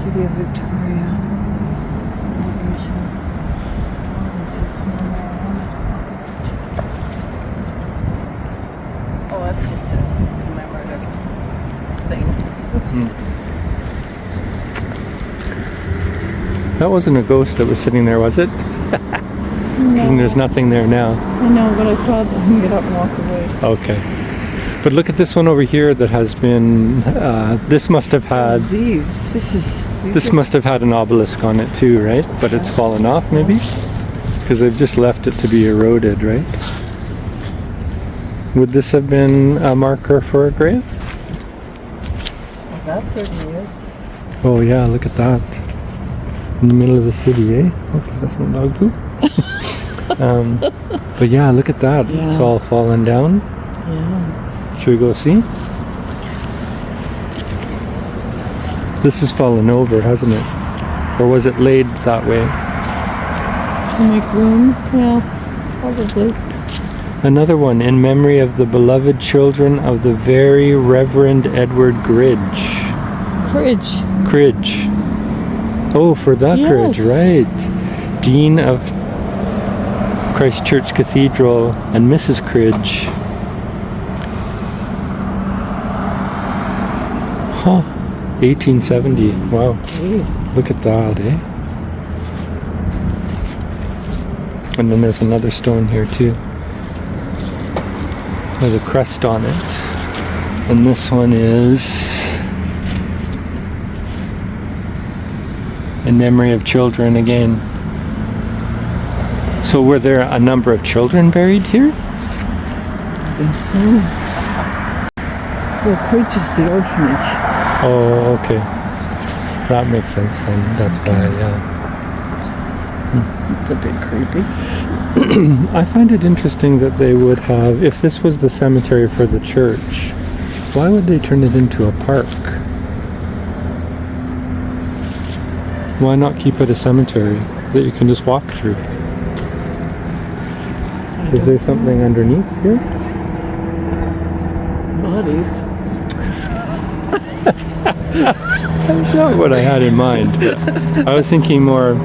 City of Victoria. Oh, that's just a commemorative thing. That wasn't a ghost that was sitting there, was it? Because there's nothing there now. I know, but I saw them get up and walk away. Okay. But look at this one over here that has been, this must have had, this must have had an obelisk on it too, right? But it's fallen off maybe? Because they've just left it to be eroded, right? Would this have been a marker for a grave? Well, that certainly is. Oh yeah, look at that. In the middle of the city, eh? Okay, that's my dog poo. But yeah, look at that. Yeah. It's all fallen down. Yeah. Should we go see? This has fallen over, hasn't it? Or was it laid that way? To make room? Well, probably. Another one, in memory of the beloved children of the very Reverend Edward Cridge. Cridge. Oh, for that Yes. Cridge, right. Dean of Christ Church Cathedral and Mrs. Cridge. Huh. 1870. Wow. Jeez. Look at that, eh? And then there's another stone here too. With a crest on it. And this one is in memory of children again. So were there a number of children buried here? I think so. Well, Cridge is the orphanage. Oh, okay. That makes sense then. That's why, yeah. It's a bit creepy. I find it interesting that they would have, if this was the cemetery for the church, why would they turn it into a park? Why not keep it a cemetery that you can just walk through? Is there something underneath here? Bodies. That's not what I had in mind. I was thinking more,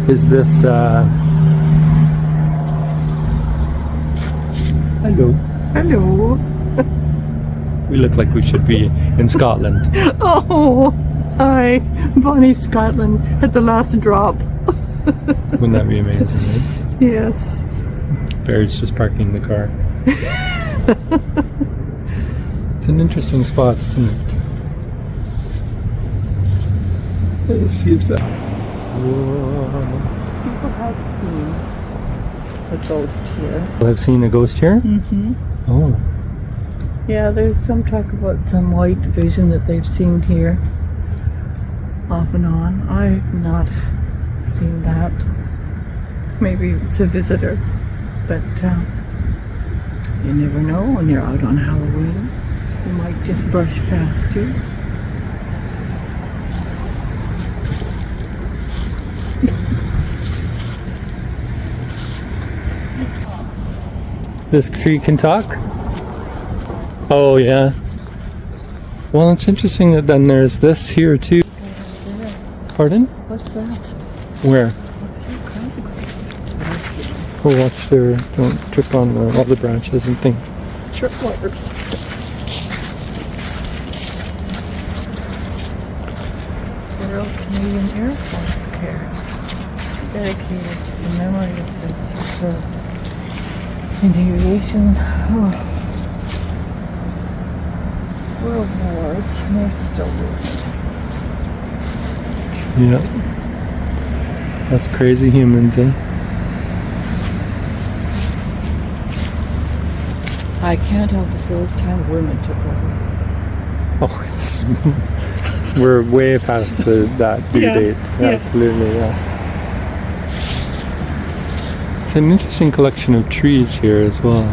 is this, hello. Hello. We look like we should be in Scotland. Oh, hi. Bonnie Scotland at the last drop. Wouldn't that be amazing, right? Yes. Barry's just parking the car. It's an interesting spot, isn't it? Let's see if that... Whoa. People have seen a ghost here. People have seen a ghost here? Mm-hmm. Oh. Yeah, there's some talk about some white vision that they've seen here. Off and on. I've not seen that. Maybe it's a visitor. But you never know when you're out on Halloween. You might just brush past you. This tree can talk? Oh, yeah. Well, it's interesting that then there's this here too. Pardon? What's that? Where? Oh, watch there. Don't trip on all the branches and things. Tripwires. Royal Canadian Air Force Care. Dedicated to the memory of this in the aviation. World Wars. And they're still doing it. Yeah. That's crazy humans, eh? I can't help it feel it's time women took over. Oh, it's... We're way past that due date. Yeah. Absolutely, yeah. It's an interesting collection of trees here as well.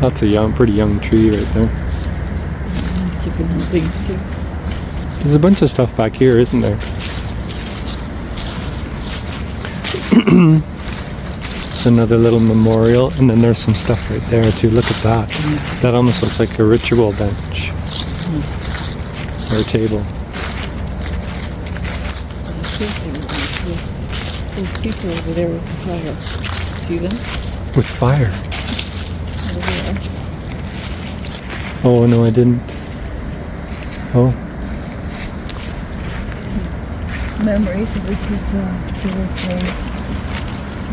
That's a pretty young tree right there. It's a good thing to do. There's a bunch of stuff back here, isn't there? There's another little memorial, and then there's some stuff right there too. Look at that. That almost looks like a ritual bench. Or a table. Those people over there with the fire. See them? With fire? Over there. Oh, no, I didn't. Oh. Memories of this is with God.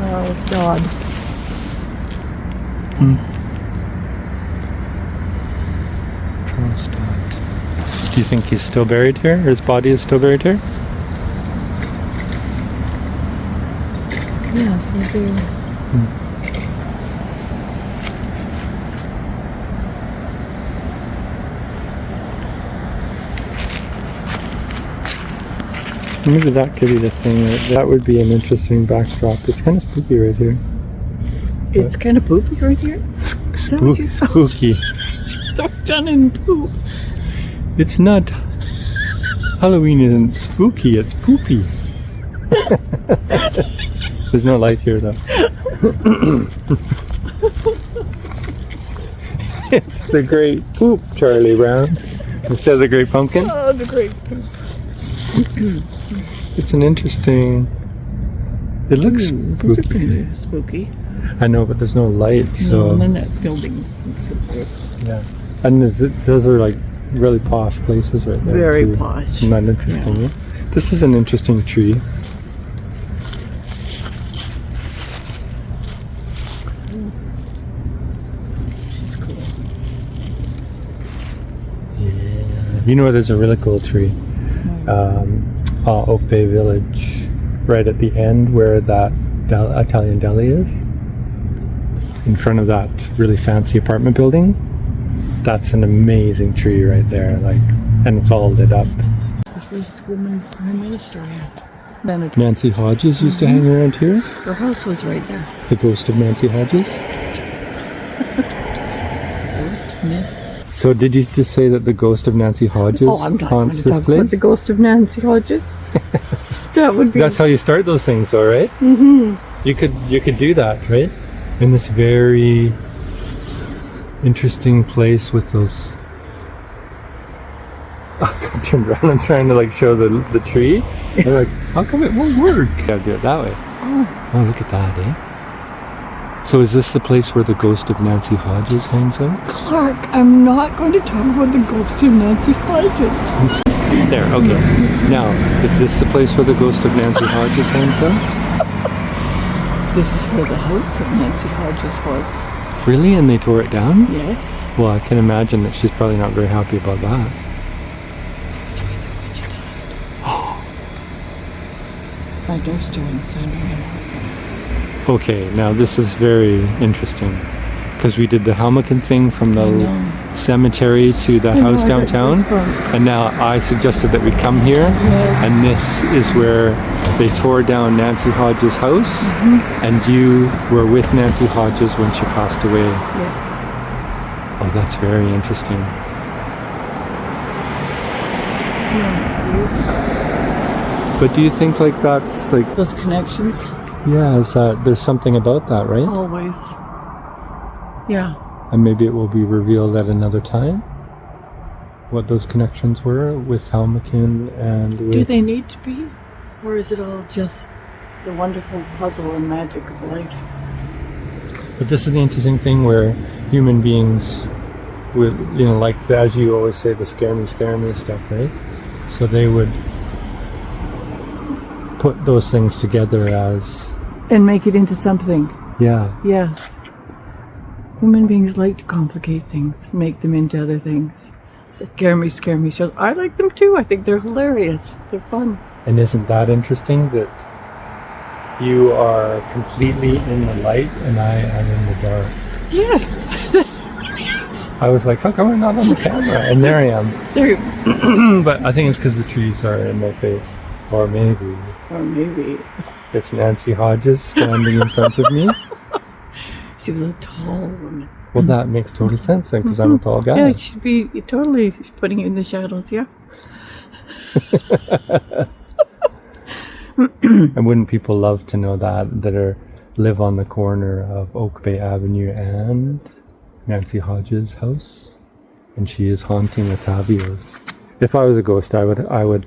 Charles Dodd. Do you think he's still buried here? Or his body is still buried here? Yes, I do. Maybe that could be the thing. That would be an interesting backdrop. It's kind of spooky right here. It's kind of poopy right here. Spooky. So it's done in poop. It's not. Halloween isn't spooky, it's poopy. There's no light here though. It's the great poop, Charlie Brown. Instead of the great pumpkin. Oh, the great poop. It's an interesting. It looks spooky. Spooky. I know, but there's no light, so. No, and then that building. Yeah, and those are like really posh places right there. Very too. posh. Isn't that interesting? Yeah. This is an interesting tree. It's cool. Yeah. You know, there's a really cool tree. Oak Bay Village, right at the end where that Italian deli is, in front of that really fancy apartment building. That's an amazing tree right there, and it's all lit up. The first woman prime minister. Nancy Hodges used to hang around here. Her house was right there. The ghost of Nancy Hodges. So did you just say that the ghost of Nancy Hodges haunts this place? The ghost of Nancy Hodges. That would be. That's how you start those things, though, right? Mm-hmm. You could do that, right? In this very interesting place with those turned around. I'm trying to like show the tree. They're like, how come it won't work? Gotta do it that way. Oh, look at that, eh? So is this the place where the ghost of Nancy Hodges hangs out? Clark, I'm not going to talk about the ghost of Nancy Hodges. There, okay. Now, is this the place where the ghost of Nancy Hodges hangs out? This is where the house of Nancy Hodges was. Really? And they tore it down? Yes. Well, I can imagine that she's probably not very happy about that. My door's still inside my house. Okay, now this is very interesting. Because we did the Helmcken thing from the cemetery to the house downtown. And now I suggested that we come here. Yes. And this is where they tore down Nancy Hodges' house. And you were with Nancy Hodges when she passed away. Yes. Oh, that's very interesting. Yeah, years ago. But do you think like that's like... Those connections? Yeah, is that there's something about that, right? Always. Yeah. And maybe it will be revealed at another time what those connections were with Helmcken and with... Do they need to be? Or is it all just the wonderful puzzle and magic of life? But this is the interesting thing where human beings would, you know, like as you always say, the scare me stuff, right? So they would put those things together as... And make it into something. Yeah. Yes. Human beings like to complicate things, make them into other things. Scare me shows. I like them too. I think they're hilarious. They're fun. And isn't that interesting that you are completely in the light and I am in the dark? Yes. I was like, how come I'm not on the camera? And there I am. There. But I think it's because the trees are in my face. Or maybe it's Nancy Hodges standing in front of me. She was a tall woman. Well, that makes total sense then, because I'm a tall guy. Yeah, she'd be totally putting you in the shadows, yeah. And wouldn't people love to know that live on the corner of Oak Bay Avenue and Nancy Hodges' house? And she is haunting Ottavio's. If I was a ghost, I would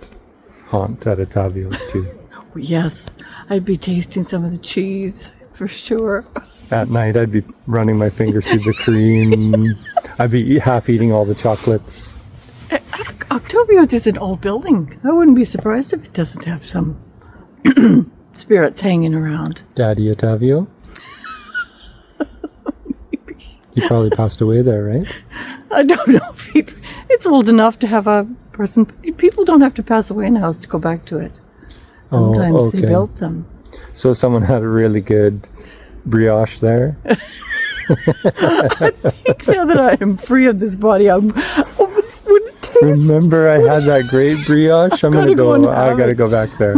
haunt at Ottavio's too. Yes, I'd be tasting some of the cheese for sure. At night, I'd be running my fingers through the cream. I'd be half eating all the chocolates. Octavio's is an old building. I wouldn't be surprised if it doesn't have some spirits hanging around. Daddy Ottavio? Maybe. He probably passed away there, right? I don't know. It's old enough to have a person. People don't have to pass away in a house to go back to it. Sometimes they built them. So someone had a really good brioche there? I think now that I am free of this body, I wouldn't taste. Remember I had that great brioche? I gotta go back there.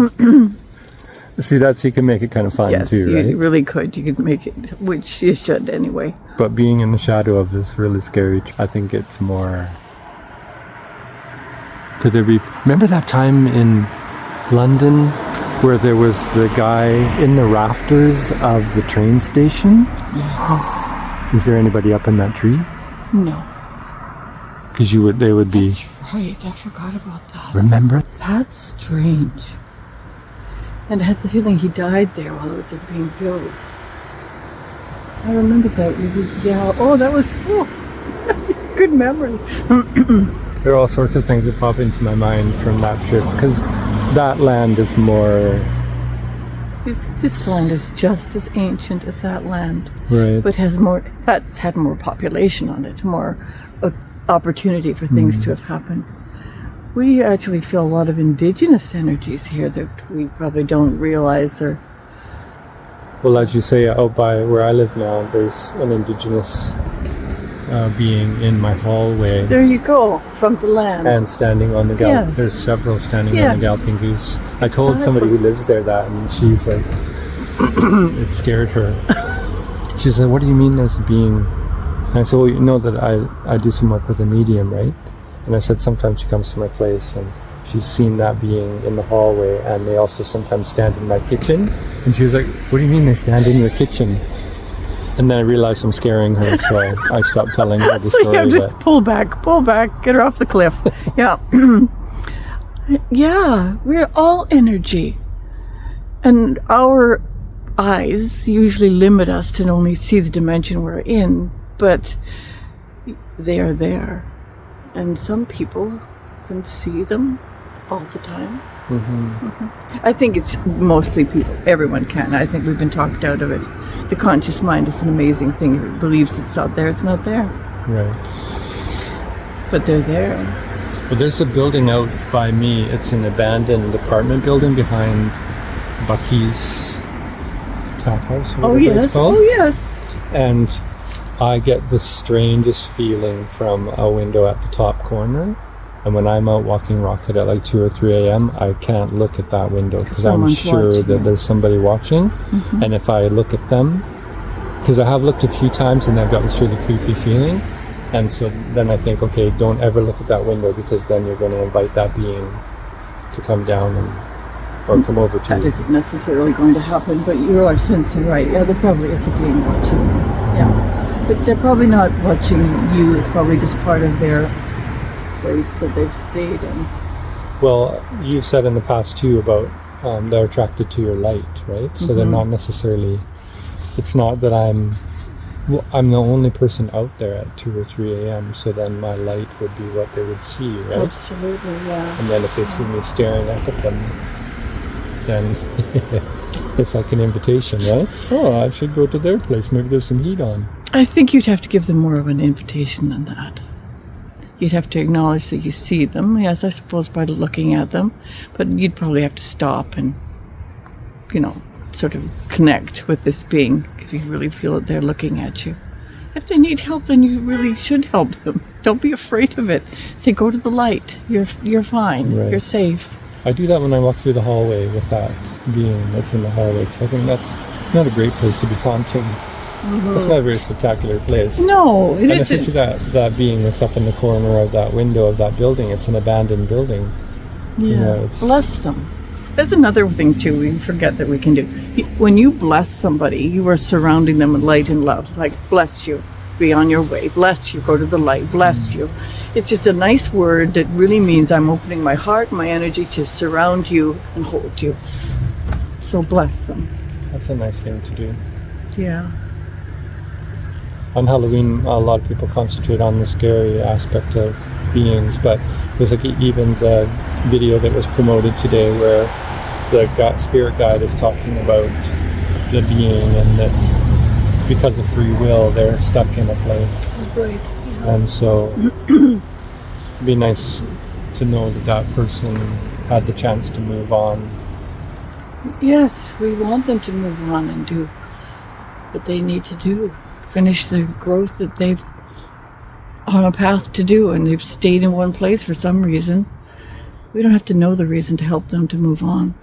See, you can make it kind of fun too, right? You really could. You could make it, which you should anyway. But being in the shadow of this really scary, I think it's more... Could there be... Remember that time in London where there was the guy in the rafters of the train station? Yes. Is there anybody up in that tree? No. Because they would be... That's right, I forgot about that. Remember? That's strange. And I had the feeling he died there while it was being built. I remember that. Yeah. Oh, that was good memory. There are all sorts of things that pop into my mind from that trip, because that land is more... This land is just as ancient as that land. Right. But that's had more population on it, more opportunity for things to have happened. We actually feel a lot of indigenous energies here that we probably don't realize are... Well, as you say, out by where I live now, there's an indigenous being in my hallway. There you go, from the land. And standing on the galloping... Yes. There's several standing on the galloping goose. I told somebody who lives there that, and she's like... it scared her. She said, what do you mean there's a being? And I said, well, you know that I do some work with a medium, right? And I said, sometimes she comes to my place and she's seen that being in the hallway, and they also sometimes stand in my kitchen. And she was like, what do you mean they stand in your kitchen? And then I realized I'm scaring her, so I stopped telling her the story. So you have to pull back, get her off the cliff. Yeah. Yeah, we're all energy. And our eyes usually limit us to only see the dimension we're in, but they are there. And some people can see them all the time. I think it's mostly people. Everyone can. I think we've been talked out of it. The conscious mind is an amazing thing. If it believes it's not there, it's not there. Right. But they're there. Well, there's a building out by me. It's an abandoned apartment building behind Bucky's Tap House. Or whatever it's called. Oh, yes. And I get the strangest feeling from a window at the top corner. And when I'm out walking Rocket at like 2 or 3 a.m., I can't look at that window because I'm sure that there's somebody watching. And if I look at them, because I have looked a few times and I've got this really creepy feeling. And so then I think, okay, don't ever look at that window because then you're going to invite that being to come down or come over to you. That isn't necessarily going to happen, but you are sensing right. Yeah, there probably is a being watching. Yeah. But they're probably not watching you. It's probably just part of their place that they've stayed in. Well, you've said in the past too about they're attracted to your light, right? So they're not necessarily, it's not that I'm the only person out there at 2 or 3 a.m. So then my light would be what they would see, right? Absolutely, yeah. And then if they see me staring up at them, then it's like an invitation, right? Oh, I should go to their place. Maybe there's some heat on. I think you'd have to give them more of an invitation than that. You'd have to acknowledge that you see them, yes, I suppose by looking at them, but you'd probably have to stop and, sort of connect with this being if you really feel that they're looking at you. If they need help, then you really should help them. Don't be afraid of it. Say, go to the light. You're fine. Right. You're safe. I do that when I walk through the hallway with that being that's in the hallway, because I think that's not a great place to be haunting. It's not a very spectacular place. No, it and isn't. if you see that being that's up in the corner of that window of that building, it's an abandoned building. Yeah, bless them. That's another thing too we forget that we can do. When you bless somebody, you are surrounding them with light and love. Like, bless you, be on your way, bless you, go to the light, bless you. It's just a nice word that really means I'm opening my heart, my energy to surround you and hold you. So bless them. That's a nice thing to do. Yeah. On Halloween, a lot of people concentrate on the scary aspect of beings, but there's like even the video that was promoted today where the spirit guide is talking about the being and that because of free will, they're stuck in a place. Right. Yeah. And so it'd be nice to know that person had the chance to move on. Yes, we want them to move on and do what they need to do. Finish the growth that they've on a path to do, and they've stayed in one place for some reason. We don't have to know the reason to help them to move on.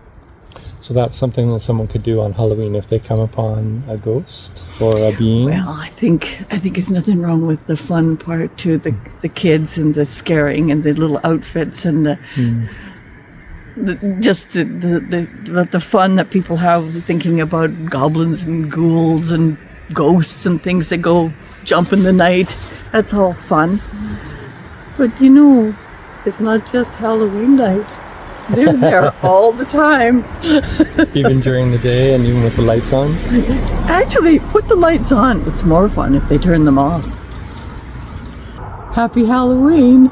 So that's something that someone could do on Halloween if they come upon a ghost or a being? Well, I think there's nothing wrong with the fun part too, the kids and the scaring and the little outfits and the fun that people have thinking about goblins and ghouls and ghosts and things that go jump in the night. That's all fun. But it's not just Halloween night. They're there all the time. Even during the day and even with the lights on? Actually, put the lights on. It's more fun if they turn them off. Happy Halloween.